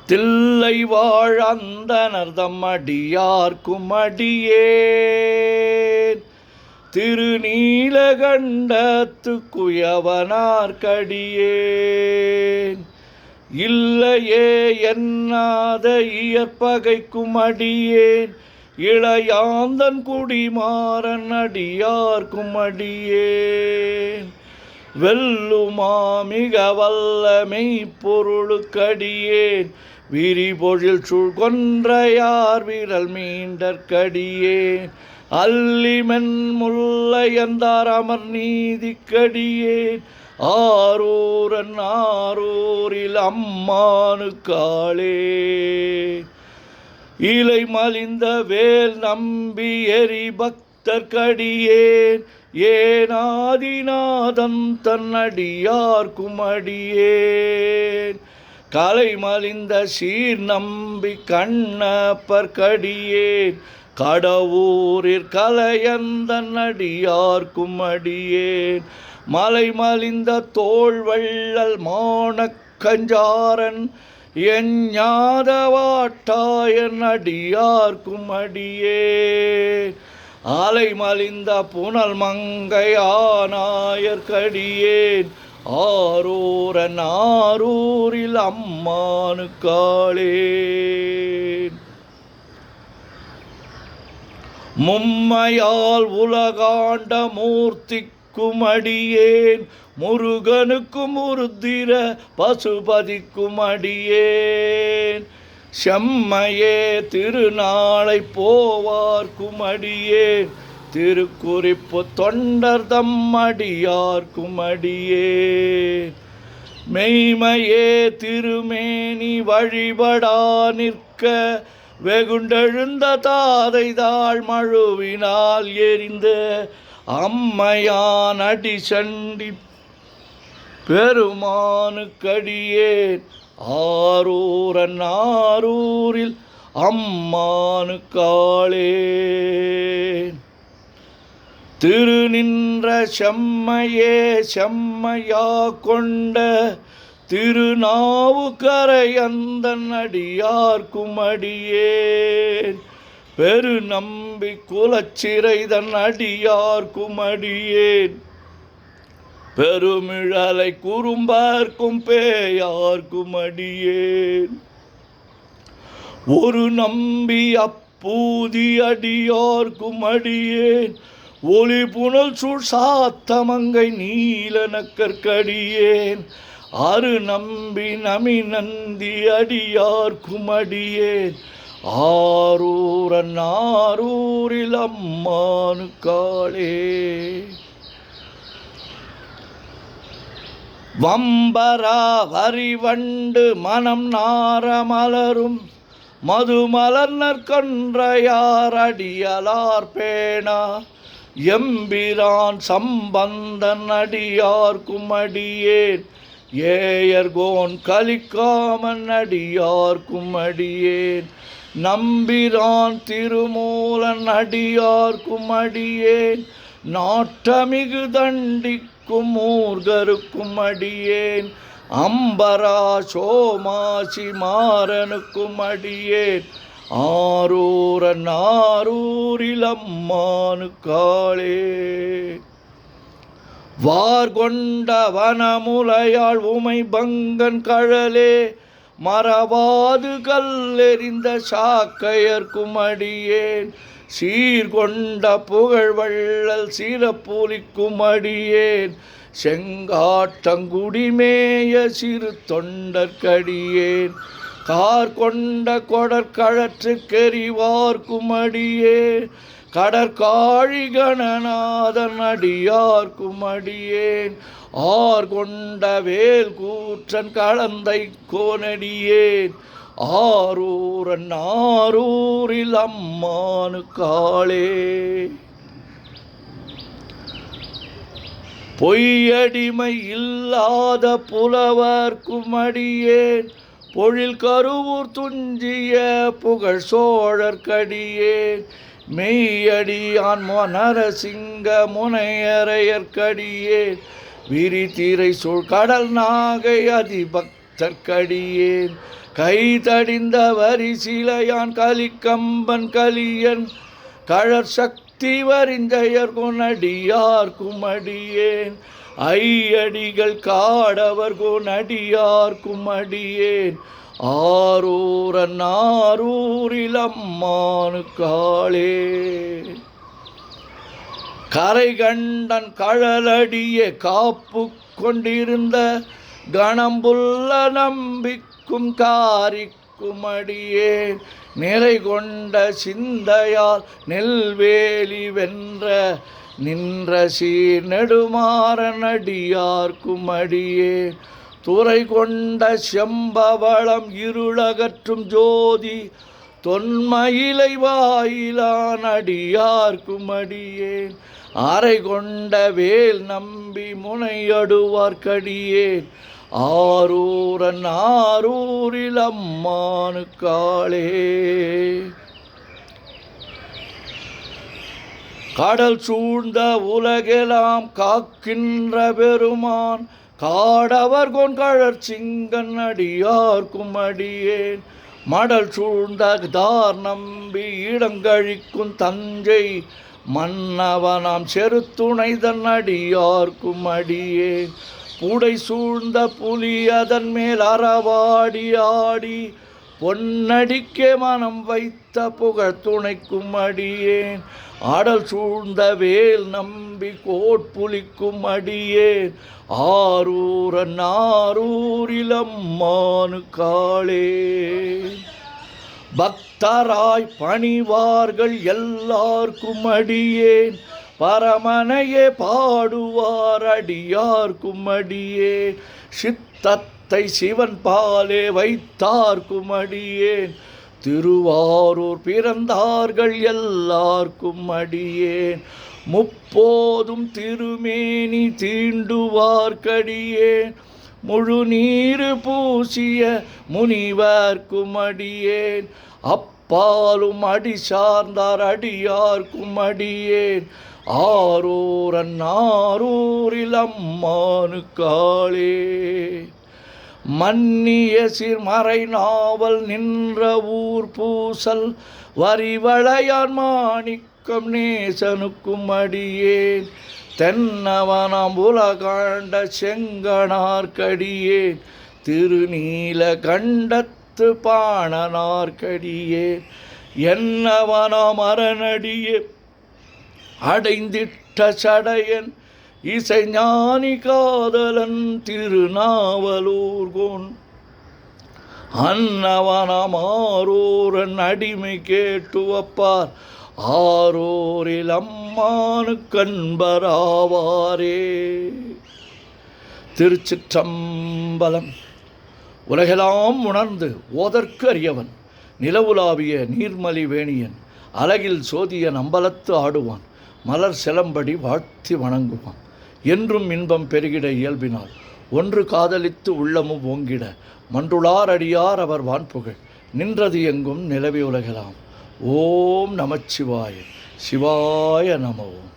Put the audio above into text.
தில்லை வாழ்ந்தனர் தம்மடியார்க்கும் அடியேன் திருநீலகண்டத்து குயவனார்க்கடியேன் இல்லையே என்னாத இயற்பகைக்கும் அடியேன் இளையாந்தன் குடிமாறன் அடியார்க்கும் அடியேன் வெல்லுமா மிக வல்ல மெய்ப்பொருளுக்கடியேன் விரிபொழில் சூழ் கொன்றையார் விரல் மீண்டற்கடியேன் அல்லிமென் முல்லையந்தார் அமர் நீதிக்கடியேன் ஆரூரன் ஆரூரில் அம்மானுக்காளே இலை மலிந்த வேல் நம்பி எரி பக்தர்க்கடியேன் ஏனாதிநாதன் தன்னடியார்க்கும் அடியேன் கலை மலிந்த சீர் நம்பி கண்ணப்பர்க்கடியேன் கடவுரிற் கலையந்தன் அடியார்க்கும் அடியேன் மலை மலிந்த தோள் வள்ளல் மானக்கஞ்சாரன் எஞ்ஞாதவாட்டாயன் அடியார்க்கும் அடியேன் ஆலை மலிந்த புனல் மங்கையானாயர்க்கடியேன் ஆரூரன் ஆரூரில் அம்மானுக்காளே மும்மையால் உலகாண்ட மூர்த்திக்கும் அடியேன் முருகனுக்கும் உருத்திர பசுபதிக்கும் அடியேன் செம்மையே திருநாளை போவார்க்கும் அடியேன் திருக்குறிப்பு தொண்டர் தம்மடியார்க்கும் அடியேன் மெய்மையே திருமேனி வழிபடா நிற்க வெகுண்டெழுந்த தாதை தாழ் மழுவினால் எரிந்த அம்மையான் அடி சண்டி பெருமானுக்கடியேன் ஆரூரன் ஆரூரில் அம்மானுக்காளே திருநின்ற செம்மையே செம்மையா கொண்ட திருநாவுக்கரையந்தன் அடியார்க்கும் அடியேன் பெரு நம்பி குலச்சிறைதன் அடியார்க்கும் அடியேன் பெருமிழலை குறும்பார்க்கும் பேயார்க்கும் அடியேன் ஒரு நம்பி அப்பூதி அடியார்க்கும் அடியேன் ஒளி புனல் சூழ் சாத்தமங்கை நீலனக்கற்கடியேன் அரு நம்பி நமி நந்தி அடியார்க்கும் அடியேன் ஆரூரன் ஆரூரில் அம்மானுக்காளே வம்பரா வரிவண்டு மனம் நாரமலரும் மதுமலர்னர் கொன்றையார் அடியலார் பேணா எம்பிரான் சம்பந்தன் அடியார்க்கும் அடியேன் ஏயர்கோன் கலிக்காமன் அடியார்க்கும் அடியேன் நம்பிரான் திருமூலன் அடியார்க்கும் அடியேன் நாட்டமிகு தண்டிக்கும் மூர்கருக்கும் அடியேன் அம்பரா சோமாசி மாறனுக்கும் அடியேன் ஆரூரன் ஆரூரில் அம்மானுக்காளே வார்கொண்ட வனமுலையாள் உமை பங்கன் கழலே மறவாது கல்லெறிந்த சாக்கையர்க்கும் அடியேன் சீர்கொண்ட புகழ் வள்ளல் சிறப்புலிக்கும் அடியேன் செங்காட்டங்குடிமேய சிறு தொண்டற்கடியேன் கார் கொண்ட கொடற்கழற்று கெறிவார்க்கும் அடியேன் கடற்காழி கணநாதன் அடியார்க்கும் அடியேன் ஆர் கொண்ட வேல் கூற்றன் கலந்தை கோனடியேன் ஆரூரன் ஆரூரில் அம்மானுக்காளே பொய்யடிமை இல்லாத புலவர்க்கும் அடியேன் பொழில் கருவூர் துஞ்சிய புகழ் சோழர்க்கடியேன் மெய்யடியான் நரசிங்க முனையரையர்க்கடியேன் விரித்திரை சூழ் கடல் நாகை அதிபக்தர்க்கடியேன் வைத்தற்கடியேன் கைதடிந்த வரிசிலையான் கலிக்கம்பன் கலியன் கழற் சக்தி வரிஞ்சயர் கொனடியார்க்கும் அடியேன் ஐயடிகள் காடவர் கொனடியார்க்கும் அடியேன் ஆரூரன் ஆரூரில் அம்மானு காளே கரை கண்டன் கழலடிய காப்பு கொண்டிருந்த கணம்புள்ள நம்பிக்கும் காரிக்கும் அடியேன் நிறை கொண்ட சிந்தையால் நெல்வேலி வென்ற நின்ற சீர் நெடுமாறன் அடியார்க்கும் அடியேன் துறை கொண்ட செம்பவளம் இருளகற்றும் ஜோதி தொன்மயிலை வாயிலான் அடியார்க்கும் அடியேன் அறை கொண்ட வேல் நம்பி முனையடுவார்க்கடியேன் ஆரூரன் ஆரூரில் அம்மானு காளே கடல் சூழ்ந்த உலகெல்லாம் காக்கின்ற பெருமான் காடவர் கொன்கழற் சிங்கன் அடியார்க்கும் அடியேன் மடல் சூழ்ந்த தார் நம்பி இடங்கழிக்கும் தஞ்சை மன்னவனாம் செருத்துணைதன் அடியார்க்கும் அடியேன் புடை சூழ்ந்த புலி அதன் மேல் அறவாடி ஆடி பொன்னடிக்கே மனம் வைத்த புகழ் துணைக்கும் அடியேன் ஆடல் சூழ்ந்த வேல் நம்பி கோட்புலிக்கும் அடியேன் ஆரூரன் ஆரூரில் அம்மானு காளே பக்தராய் பணிவார்கள் எல்லார்க்கும் அடியேன் பரமனையே பாடுவார் அடியார்க்கும் அடியேன் சித்தத்தை சிவன் பாலே வைத்தார்க்கும் அடியேன் திருவாரூர் பிறந்தார்கள் எல்லார்க்கும் அடியேன் முப்போதும் திருமேனி தீண்டுவார்க்கடியேன் முழு நீரு பூசிய முனிவர்க்கும் அடியேன் அப்பாலும் அடி சார்ந்தார் அடியார்க்கும் அடியேன் ஆரூரன் ஆரூரில் அம்மானு காளே மன்னிய சிறுமறை நாவல் நின்ற ஊர் பூசல் வரிவளையான் மாணிக்கம் நேசனுக்கும் அடியேன் தென்னவனாம் உலகாண்ட செங்கனார்க்கடியேன் திருநீல கண்டத்து பாணனார்க்கடியேன் என்னவனாம் அரணடியே அடைந்திட்ட சடையன் இசைஞானி காதலன் திருநாவலூர்கோன் அன்னவனாம் ஆரூரன் அடிமை கேட்டு வப்பார் ஆரூரில் அம்மானு கண்பராவாரே. திருச்சிற்றம்பலம். உலகெல்லாம் உணர்ந்து ஓதற்கு அறியவன் நிலவுலாவிய நீர்மலி வேணியன் அழகில் சோதியன் அம்பலத்து ஆடுவான் மலர் செலம்படி வாழ்த்தி வணங்குவான் என்றும் இன்பம் பெருகிட இயல்பினால் ஒன்று காதலித்து உள்ளமும் ஓங்கிட மன்றுளார் அடியார் அவர் வான்புகழ் நின்றது எங்கும் நிலவி உலகலாம். ஓம் நமச்சிவாய சிவாய நம. ஓம்.